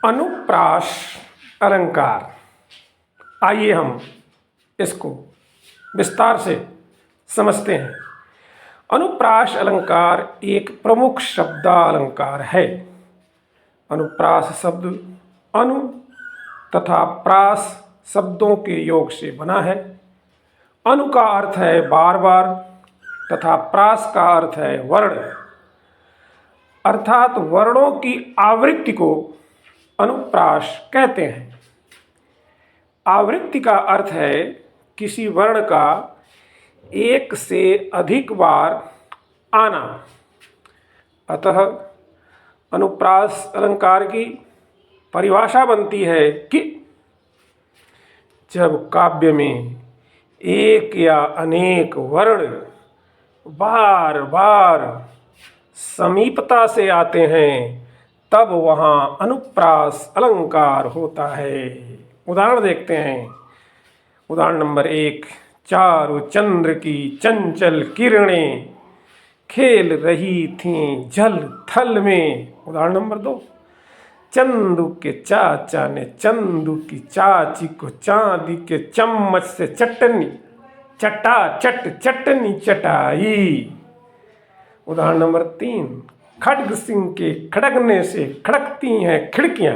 अनुप्रास अलंकार। आइए हम इसको विस्तार से समझते हैं। अनुप्रास अलंकार एक प्रमुख शब्दालंकार है। अनुप्रास शब्द अनु तथा प्रास शब्दों के योग से बना है। अनु का अर्थ है बार बार तथा प्रास का अर्थ है वर्ण, अर्थात वर्णों की आवृत्ति को अनुप्रास कहते हैं। आवृत्ति का अर्थ है किसी वर्ण का एक से अधिक बार आना। अतः अनुप्रास अलंकार की परिभाषा बनती है कि जब काव्य में एक या अनेक वर्ण बार बार समीपता से आते हैं तब वहाँ अनुप्रास अलंकार होता है। उदाहरण देखते हैं। उदाहरण नंबर 1, चारों चंद्र की चंचल किरणें खेल रही थीं जल थल में। उदाहरण नंबर 2, चंदू के चाचा ने चंदू की चाची को चांदी के चम्मच से चटनी चटनी चटाई। उदाहरण नंबर 3, खड्ग सिंह के खड़कने से खड़कती हैं खिड़कियां,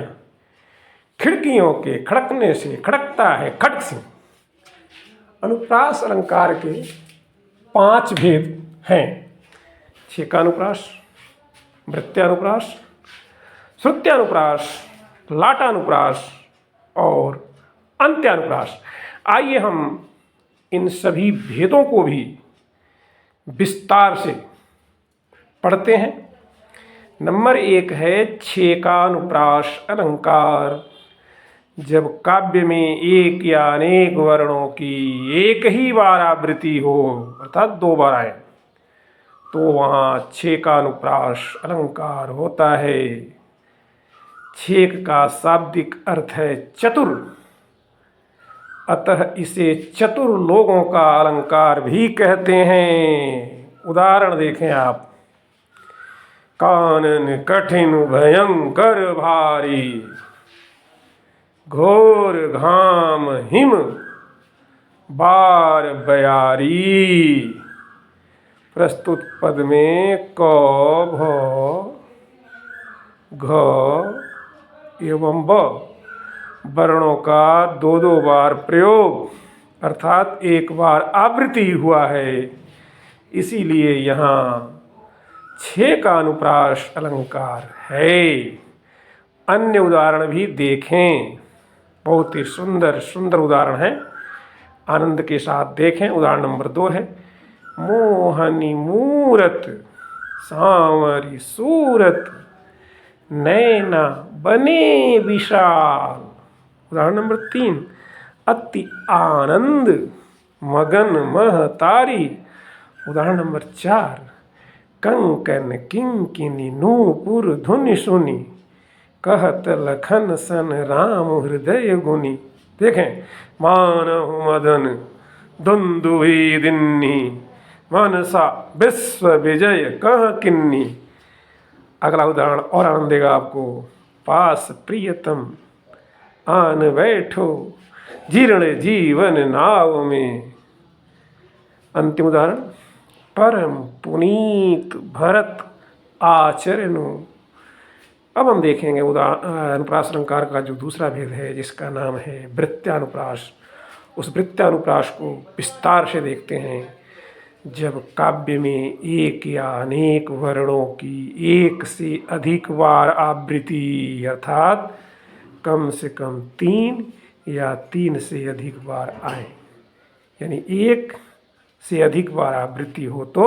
खिड़कियों के खड़कने से खड़कता है खड्ग सिंह। अनुप्रास अलंकार के 5 भेद हैं। छेकानुप्रास, वृत्त्यानुप्रास, श्रुत्यानुप्रास, लाटानुप्रास और अंत्यानुप्रास। आइए हम इन सभी भेदों को भी विस्तार से पढ़ते हैं। नंबर 1 है छेकानुप्रास अलंकार। जब काव्य में एक या अनेक वर्णों की एक ही बार आवृत्ति हो, अर्थात 2 बार आए, तो वहाँ छेकानुप्रास अलंकार होता है। छेक का शाब्दिक अर्थ है चतुर, अतः इसे चतुर लोगों का अलंकार भी कहते हैं। उदाहरण देखें आप। कानन कठिन भयंकर भारी, घोर घाम हिम बार बयारी। प्रस्तुत पद में क, भ, घ एवं ब वर्णों का 2 बार प्रयोग, अर्थात एक बार आवृत्ति हुआ है। इसीलिए यहाँ छेकानुप्रास अलंकार है। अन्य उदाहरण भी देखें, बहुत ही सुंदर सुंदर उदाहरण है, आनंद के साथ देखें। उदाहरण नंबर 2 है मोहनी मूरत सांवरी सूरत नैना बने विशाल। उदाहरण नंबर 3 अति आनंद मगन महतारी। उदाहरण नंबर 4 कंकन किंकिनी नूपुर धुनि सुनी कहत लखन सन राम हृदय गुनी। देखें, मानहु मदन दुंदुभी दिन्नी मनसा विश्व विजय कह किन्नी। अगला उदाहरण और आनंद देगा आपको। पास प्रियतम आन बैठो जीर्ण जीवन नाव में। अंतिम उदाहरण परम पुनीत भरत आचरणो। अब हम देखेंगे अनुप्रास अलंकार का जो दूसरा भेद है, जिसका नाम है वृत्त्यानुप्रास। उस वृत्त्यानुप्रास को विस्तार से देखते हैं। जब काव्य में एक या अनेक वर्णों की एक से अधिक बार आवृत्ति, अर्थात कम से कम 3 या 3 से अधिक बार आए, यानी 1 से अधिक बार आवृत्ति हो, तो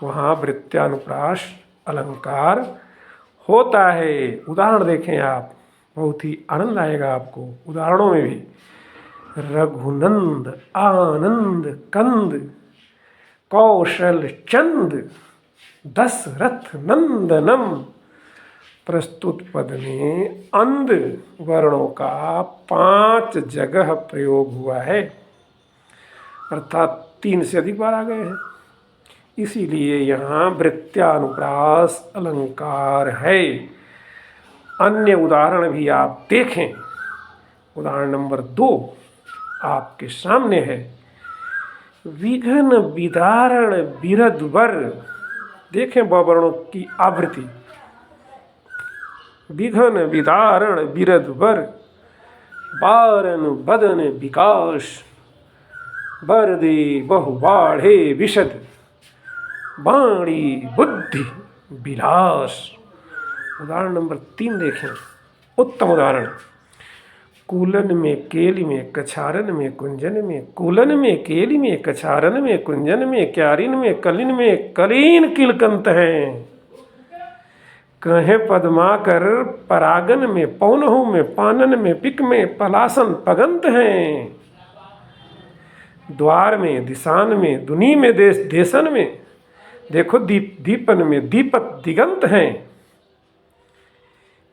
वहाँ वृत्त्यानुप्रास अलंकार होता है। उदाहरण देखें आप, बहुत ही आनंद आएगा आपको उदाहरणों में भी। रघुनंद आनंद कंद कौशल चंद दशरथ नंदनम। प्रस्तुत पद में अंध वर्णों का 5 जगह प्रयोग हुआ है, अर्थात 3 से अधिक बार आ गए हैं। इसीलिए यहाँ वृत्त्यानुप्रास अलंकार है। अन्य उदाहरण भी आप देखें। उदाहरण नंबर 2 आपके सामने है। विघन विदारण बिरद वर। देखें वर्णों की आवृत्ति। विघन विदारण बिरद वर, बारन बदन विकास, बरदे बहु बाढ़े विशद, वाणी बुद्धि विलास। उदाहरण नंबर 3 देखें, उत्तम उदाहरण। कूलन में केली में कछारन में कुंजन में, कूलन में केली में कछारन में कुंजन में, क्यारिन में कलिन में कलीन किलकंत हैं। कहे पद्माकर परागन में, पौनहु में पानन में, पिक में पलासन पगंत हैं। द्वार में दिशान में, दुनी में देश देशन में, देखो दीपन में दीपक दिगंत हैं।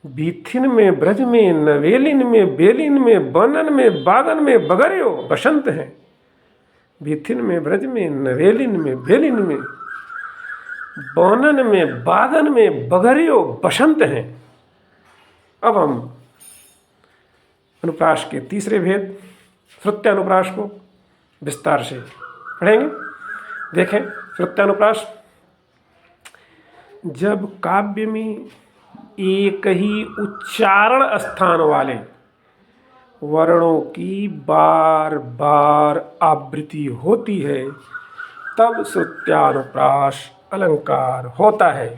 बीथिन में ब्रज में नवेलिन में, बेलिन में बनन में, बागन में बगरियो बसंत हैं। बीथिन में ब्रज में नवेलिन में, बेलिन में बनन में, बागन में बगरियो बसंत हैं। अब हम अनुप्रास के तीसरे भेद श्रुत्यानुप्रास को विस्तार से पढ़ेंगे। देखें श्रुत्यानुप्रास। जब काव्य में एक ही उच्चारण स्थान वाले वर्णों की बार बार आवृत्ति होती है तब श्रुत्यानुप्रास अलंकार होता है।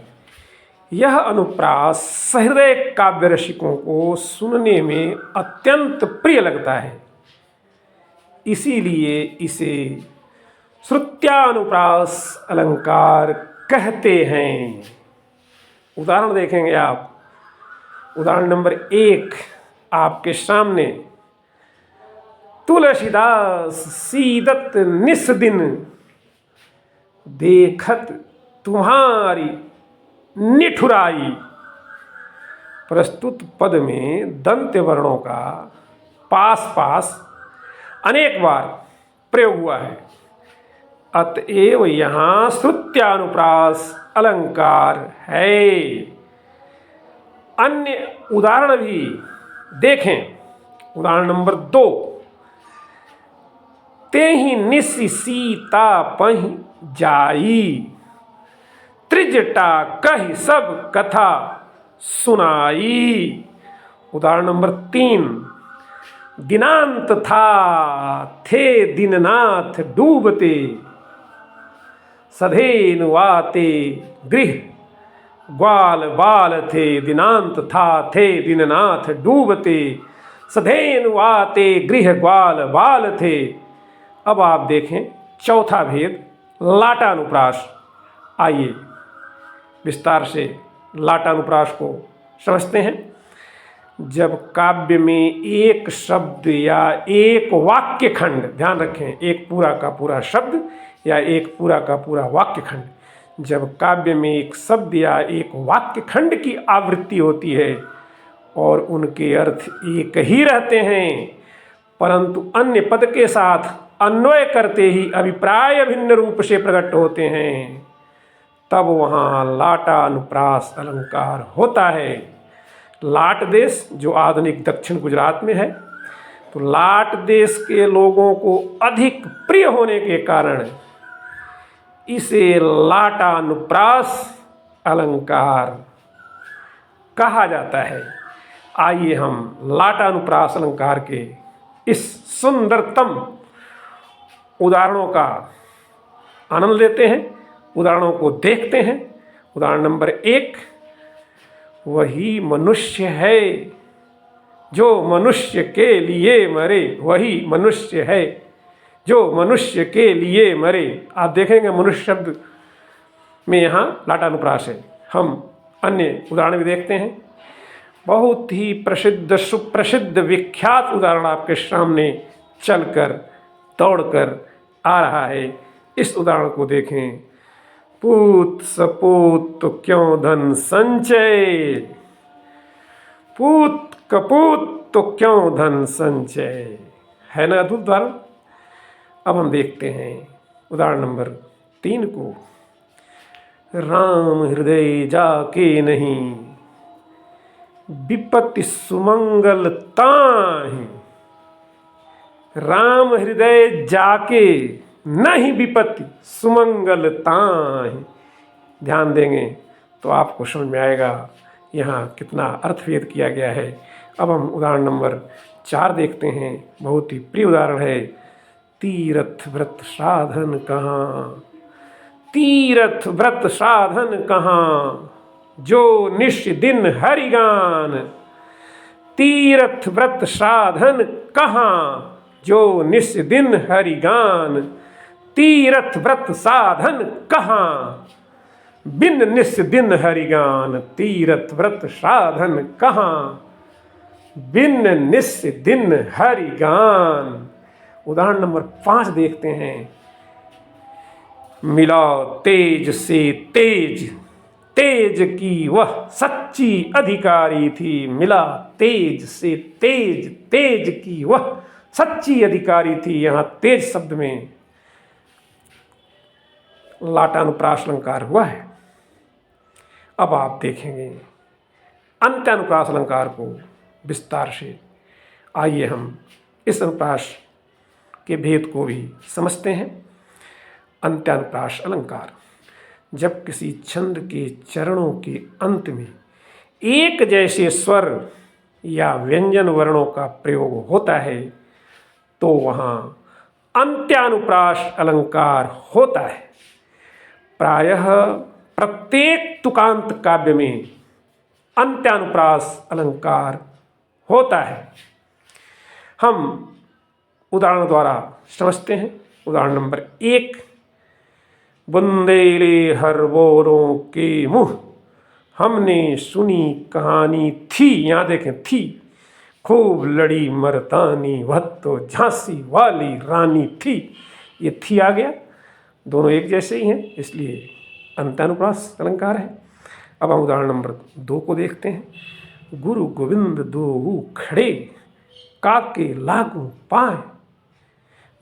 यह अनुप्रास सहृदय काव्य रसिकों को सुनने में अत्यंत प्रिय लगता है, इसीलिए इसे श्रुत्यानुप्रास अलंकार कहते हैं। उदाहरण देखेंगे आप। उदाहरण नंबर 1 आपके सामने। तुलसीदास सीदत निस दिन, देखत तुम्हारी निठुराई। प्रस्तुत पद में दंत वर्णों का पास पास अनेक बार प्रयोग हुआ है, अतएव यहाँ श्रुत्यानुप्रास अलंकार है। अन्य उदाहरण भी देखें। उदाहरण नंबर 2। तेहि निस सीता पहि जाई, त्रिजटा कहि सब कथा सुनाई। उदाहरण नंबर 3। दिनांत था थे दीननाथ डूबते, सधेनु आते गृह ग्वाल बाल थे। दिनांत था थे दीननाथ डूबते, सधेनु आते गृह ग्वाल बाल थे। अब आप देखें चौथा भेद लाटानुप्रास। आइए विस्तार से लाटानुप्रास को समझते हैं। जब काव्य में एक शब्द या एक वाक्य खंड, ध्यान रखें, एक पूरा का पूरा शब्द या एक पूरा का पूरा वाक्य खंड, जब काव्य में एक शब्द या एक वाक्य खंड की आवृत्ति होती है और उनके अर्थ एक ही रहते हैं परंतु अन्य पद के साथ अन्वय करते ही अभिप्राय भिन्न रूप से प्रकट होते हैं, तब वहाँ लाटानुप्रास अलंकार होता है। लाट देश जो आधुनिक दक्षिण गुजरात में है, तो लाट देश के लोगों को अधिक प्रिय होने के कारण इसे लाटानुप्रास अलंकार कहा जाता है। आइए हम लाटानुप्रास अलंकार के इस सुंदरतम उदाहरणों का आनंद लेते हैं, उदाहरणों को देखते हैं। उदाहरण नंबर 1। वही मनुष्य है जो मनुष्य के लिए मरे, वही मनुष्य है जो मनुष्य के लिए मरे। आप देखेंगे मनुष्य शब्द में यहाँ लाटानुप्रास है। हम अन्य उदाहरण भी देखते हैं। बहुत ही प्रसिद्ध सुप्रसिद्ध विख्यात उदाहरण आपके सामने चलकर दौड़कर आ रहा है। इस उदाहरण को देखें। पूत सपूत तो क्यों धन संचय, पूत कपूत तो क्यों धन संचय। है ना अद्भुत उदाहरण। अब हम देखते हैं उदाहरण नंबर 3 को। राम हृदय जाके नहीं, विपत्ति सुमंगल ताहि, राम हृदय जाके नहीं विपत्ति सुमंगल ताहि। ध्यान देंगे तो आपको समझ में आएगा यहाँ कितना अर्थभेद किया गया है। अब हम उदाहरण नंबर 4 देखते हैं। बहुत ही प्रिय उदाहरण है। तीरथ व्रत साधन कहाँ, तीरथ व्रत साधन कहाँ, जो निश दिन हरिगान। तीरथ व्रत साधन कहाँ, जो निश दिन हरिगान। तीरथ व्रत साधन कहाँ, बिन निस दिन हरिगान। तीरथ व्रत साधन कहाँ, बिन निस दिन हरिगान। उदाहरण नंबर 5 देखते हैं। मिला तेज से तेज, तेज की वह सच्ची अधिकारी थी। मिला तेज से तेज, तेज की वह सच्ची अधिकारी थी। यहाँ तेज शब्द में लाटानुप्रास अलंकार हुआ है। अब आप देखेंगे अंत्यानुप्रास अलंकार को विस्तार से। आइए हम इस अनुप्रास के भेद को भी समझते हैं। अंत्यानुप्रास अलंकार, जब किसी छंद के चरणों के अंत में एक जैसे स्वर या व्यंजन वर्णों का प्रयोग होता है तो वहाँ अंत्यानुप्रास अलंकार होता है। प्रायः प्रत्येक तुकांत काव्य में अंत्यानुप्रास अलंकार होता है। हम उदाहरण द्वारा समझते हैं। उदाहरण नंबर 1। बुंदेले हर बोरों के मुँह, हमने सुनी कहानी थी। यहाँ देखें थी, खूब लड़ी मर्दानी, वह तो झांसी वाली रानी थी। ये थी आ गया, दोनों एक जैसे ही हैं, इसलिए अंत्यानुप्रास अलंकार है। अब हम उदाहरण नंबर 2 को देखते हैं। गुरु गोविंद दोऊ खड़े, काके लागू पाए,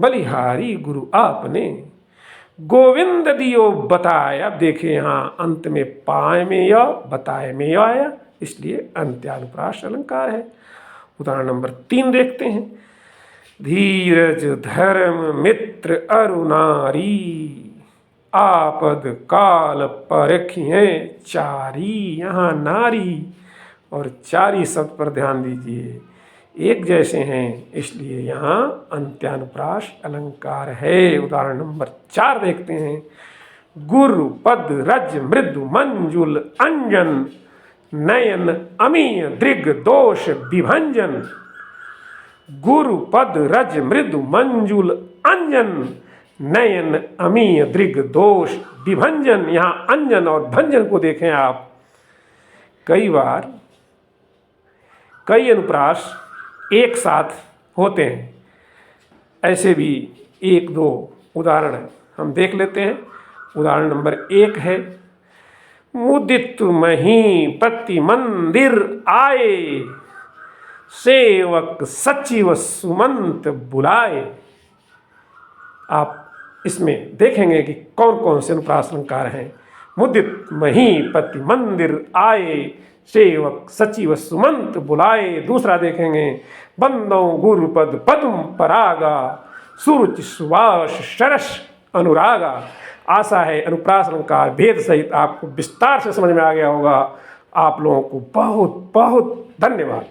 बलिहारी गुरु आपने, गोविंद दियो बताए। अब देखिए यहाँ अंत में पाए में या बताए में या आया, इसलिए अंत्यानुप्रास अलंकार है। उदाहरण नंबर 3 देखते हैं। धीरज धर्म मित्र अरुनारी, आपद काल परखिए चारी। यहाँ नारी और चारी शब्द पर ध्यान दीजिए, एक जैसे हैं, इसलिए यहाँ अंत्यानुप्रास अलंकार है। उदाहरण नंबर 4 देखते हैं। गुरु पद रज मृदु मंजुल अंजन, नयन अमीय दृग दोष विभंजन। गुरु पद रज मृदु मंजुल अंजन, नयन अमीय दृग दोष विभंजन। यहाँ अंजन और भंजन को देखें आप। कई बार कई अनुप्रास एक साथ होते हैं। ऐसे भी 1-2 उदाहरण हम देख लेते हैं। उदाहरण नंबर 1 है। मुदित महीपति मंदिर आए, सेवक सचिव सुमंत बुलाए। आप इसमें देखेंगे कि कौन कौन से अनुप्रास अलंकार हैं। मुदित महीपति मंदिर आए, सेवक सचिव सुमंत बुलाए। दूसरा देखेंगे। बंदो गुरुपद पद्म परागा, सुरुचि सुवास सरस अनुरागा। आशा है अनुप्रास अलंकार भेद सहित आपको विस्तार से समझ में आ गया होगा। आप लोगों को बहुत बहुत धन्यवाद।